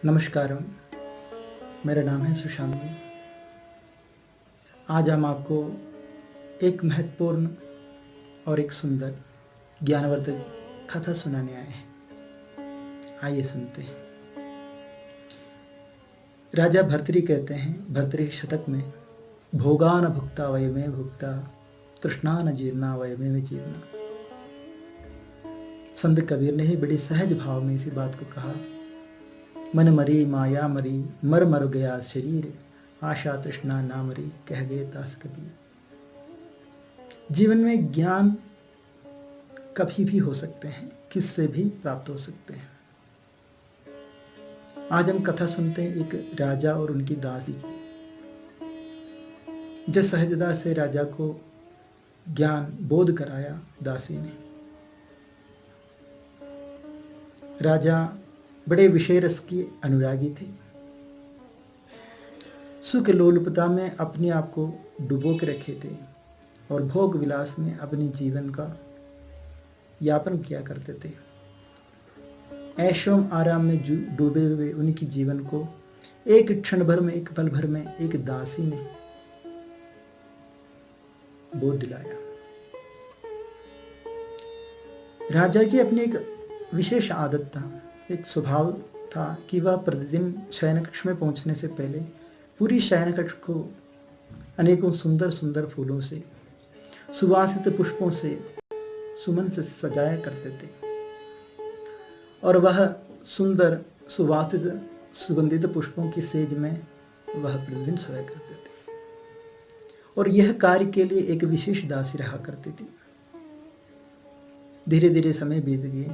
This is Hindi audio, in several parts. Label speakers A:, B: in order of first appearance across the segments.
A: नमस्कारम, मेरा नाम है सुशांत। आज हम आपको एक महत्वपूर्ण और एक सुंदर ज्ञानवर्धक कथा सुनाने आए हैं। आइए सुनते हैं। राजा भर्तृ कहते हैं, भर्तृ शतक में, भोगान भुक्ता वयमे भुक्ता, तृष्णान जीर्णा वयमे जीर्णा। संत कबीर ने ही बड़ी सहज भाव में इसी बात को कहा। मन मरी माया मरी, मर मर गया शरीर, आशा तृष्णा ना मरी, कह गए दास कबीर। जीवन में ज्ञान कभी भी हो सकते हैं, किससे भी प्राप्त हो सकते हैं। आज हम कथा सुनते हैं एक राजा और उनकी दासी की। जिस सहजता से राजा को ज्ञान बोध कराया दासी ने। राजा बड़े विषय रस की अनुरागी थे। सुख लोलुपता में अपने आप को डुबो के रखे थे और भोग विलास में अपने जीवन का यापन किया करते थे। ऐशों आराम में डूबे हुए उनकी जीवन को एक क्षण भर में, एक पल भर में एक दासी ने बोध दिलाया। राजा की अपनी एक विशेष आदत था, एक स्वभाव था कि वह प्रतिदिन शयन कक्ष में पहुंचने से पहले पूरी शयन कक्ष को अनेकों सुंदर सुंदर फूलों से, सुवासित पुष्पों से, सुमन से सजाया करते थे। और वह सुंदर सुवासित सुगंधित पुष्पों की सेज में वह प्रतिदिन सोया करते थे। और यह कार्य के लिए एक विशेष दासी रहा करती थी। धीरे धीरे समय बीत गए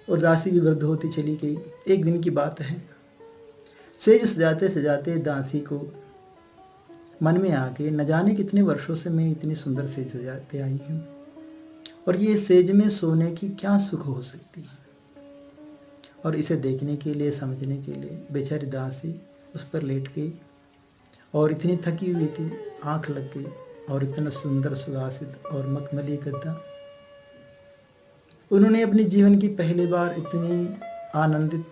A: और दासी भी वृद्ध होती चली गई। एक दिन की बात है, सेज सजाते सजाते दासी को मन में आ गए, न जाने कितने वर्षों से मैं इतनी सुंदर सेज सजाते आई हूँ और ये सेज में सोने की क्या सुख हो सकती है। और इसे देखने के लिए, समझने के लिए बेचारी दासी उस पर लेट गई और इतनी थकी हुई थी, आंख लग गई। और इतना सुंदर सुवासित और मखमली गद्दा उन्होंने अपने जीवन की पहली बार इतनी आनंदित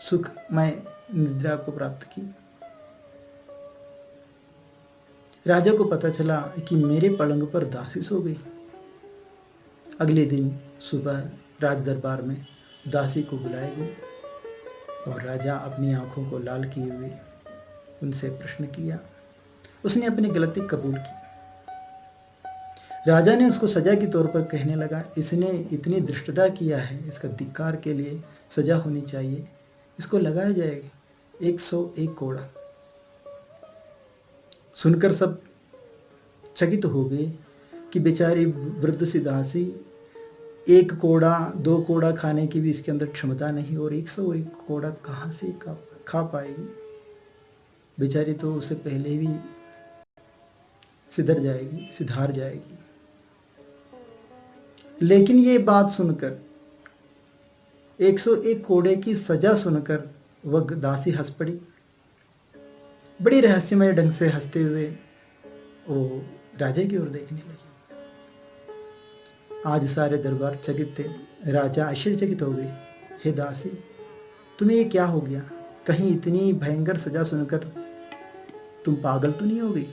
A: सुखमय निद्रा को प्राप्त की। राजा को पता चला कि मेरे पलंग पर दासी सो गई। अगले दिन सुबह राज दरबार में दासी को बुलाया गया और राजा अपनी आंखों को लाल किए हुए उनसे प्रश्न किया। उसने अपनी गलती कबूल की। राजा ने उसको सजा के तौर पर कहने लगा, इसने इतनी धृष्टता किया है, इसका धिक्कार के लिए सजा होनी चाहिए, इसको लगाया जाएगा 101 कोड़ा। सुनकर सब चकित हो गए कि बेचारी वृद्ध सी दासी 1 कोड़ा 2 कोड़ा खाने की भी इसके अंदर क्षमता नहीं और 101 कोड़ा कहाँ से खा पाएगी। बेचारी तो उससे पहले भी सिधार जाएगी। लेकिन ये बात सुनकर, 101 कोड़े की सजा सुनकर वह दासी हंस पड़ी। बड़ी रहस्यमय ढंग से हंसते हुए वो राजा की ओर देखने लगी। आज सारे दरबार चकित थे। राजा आश्चर्यचकित हो गए। हे दासी, तुम्हें ये क्या हो गया? कहीं इतनी भयंकर सजा सुनकर तुम पागल तो नहीं हो गई?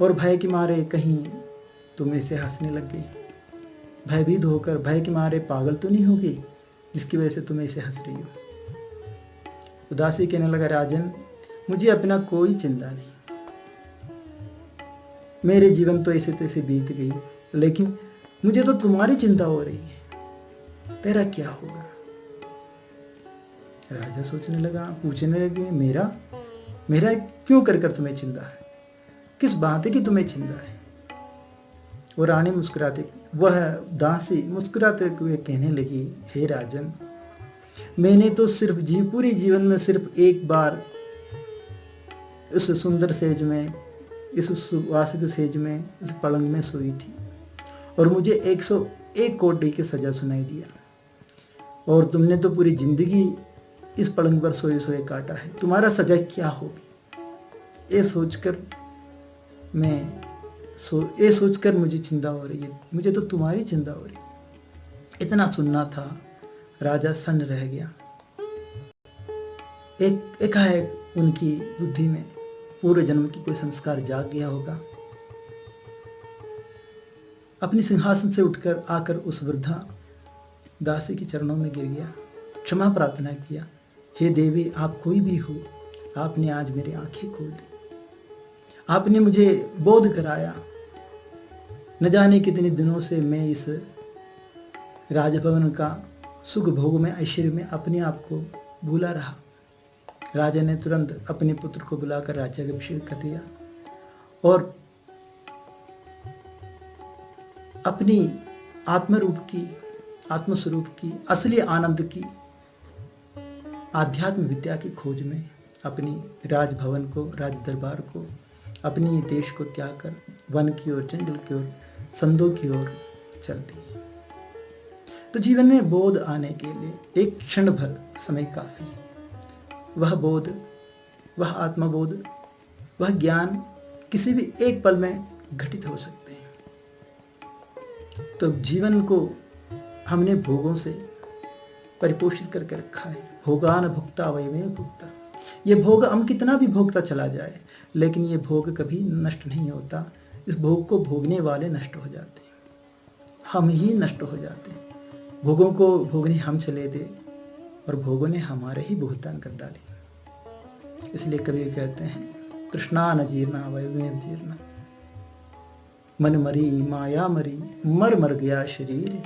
A: और भय के मारे कहीं तुम ऐसे हंसने लग गई? भयभीत होकर भय के मारे पागल तो नहीं हो गई जिसकी वजह से तुम ऐसे हंस रही हो? उदासी कहने लगा, राजन, मुझे अपना कोई चिंता नहीं। मेरे जीवन तो ऐसे तैसे बीत गई, लेकिन मुझे तो तुम्हारी चिंता हो रही है। तेरा क्या होगा? राजा सोचने लगा, पूछने लगे, मेरा क्यों कर तुम्हें चिंता है? किस बात है कि तुम्हें चिंता है? वो रानी वह दासी मुस्कुराते हुए कहने लगी, हे राजन, मैंने तो सिर्फ पूरी जीवन में सिर्फ एक बार इस सुंदर सेज में, इस सुवासित सेज में, इस पलंग में सोई थी और मुझे 101 कोड़े की सजा सुनाई दिया। और तुमने तो पूरी जिंदगी इस पलंग पर सोए सोए काटा है। तुम्हारा सजा क्या होगी? ये सोचकर मुझे चिंता हो रही है। मुझे तो तुम्हारी चिंता हो रही है। इतना सुनना था, राजा सन्न रह गया। एकाएक उनकी बुद्धि में पूर्व जन्म की कोई संस्कार जाग गया होगा। अपनी सिंहासन से उठकर आकर उस वृद्धा दासी के चरणों में गिर गया, क्षमा प्रार्थना किया। हे देवी, आप कोई भी हो, आपने आज मेरी आंखें खोल दी, आपने मुझे बोध कराया। न जाने कितने दिनों से मैं इस राजभवन का सुख भोग में, ऐश्वर्य में अपने आप को भूला रहा। राजा ने तुरंत अपने पुत्र को बुलाकर राज्याभिषेक कर दिया और अपनी आत्मस्वरूप की असली आनंद की आध्यात्म विद्या की खोज में अपनी राजभवन को, राज दरबार को, अपनी देश को त्याग कर वन की ओर, जंगल की ओर, संदों की ओर चल दी। तो जीवन में बोध आने के लिए एक क्षण भर समय काफी है। वह बोध, वह आत्मबोध, वह ज्ञान किसी भी एक पल में घटित हो सकते हैं। तो जीवन को हमने भोगों से परिपोषित करके रखा है। भोगान भुक्ता वयमेव भुक्ता। ये भोग हम कितना भी भोगता चला जाए, लेकिन ये भोग कभी नष्ट नहीं होता। इस भोग को भोगने वाले नष्ट हो जाते हैं, हम ही नष्ट हो जाते हैं। भोगों को भोगने हम चले थे और भोगों ने हमारे ही भुगतान कर डाले। इसलिए कबीर कहते हैं, तृष्णा न जीर्णा वयमेव जीर्णा, मन मरी माया मरी, मर मर गया शरीर,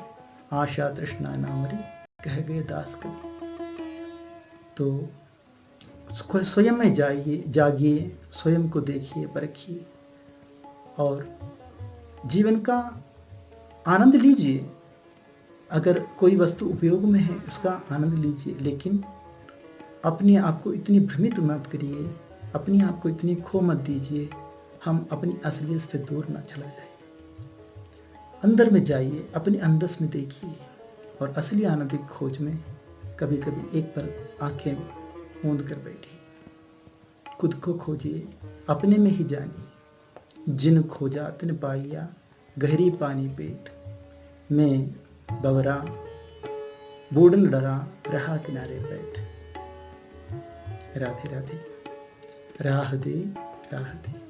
A: आशा तृष्णा ना मरी, कह गए दास कबीर। तो स्वयं में जागिए, स्वयं को देखिए, परखिए और जीवन का आनंद लीजिए। अगर कोई वस्तु उपयोग में है, उसका आनंद लीजिए, लेकिन अपने आप को इतनी भ्रमित मत करिए, अपने आप को इतनी खो मत दीजिए, हम अपनी असलियत से दूर ना चला जाए। अंदर में जाइए, अपने अंदर में देखिए और असली आनंद की खोज में कभी कभी एक पल आंखें मूंद कर बैठिए। खुद को खोजिए, अपने में ही जानिए। जिन खोजा तिन पाइया, गहरी पानी पेट में बवरा, बूढ़न डरा, रहा किनारे बैठ। राधे राधे। राह दे, राह दे।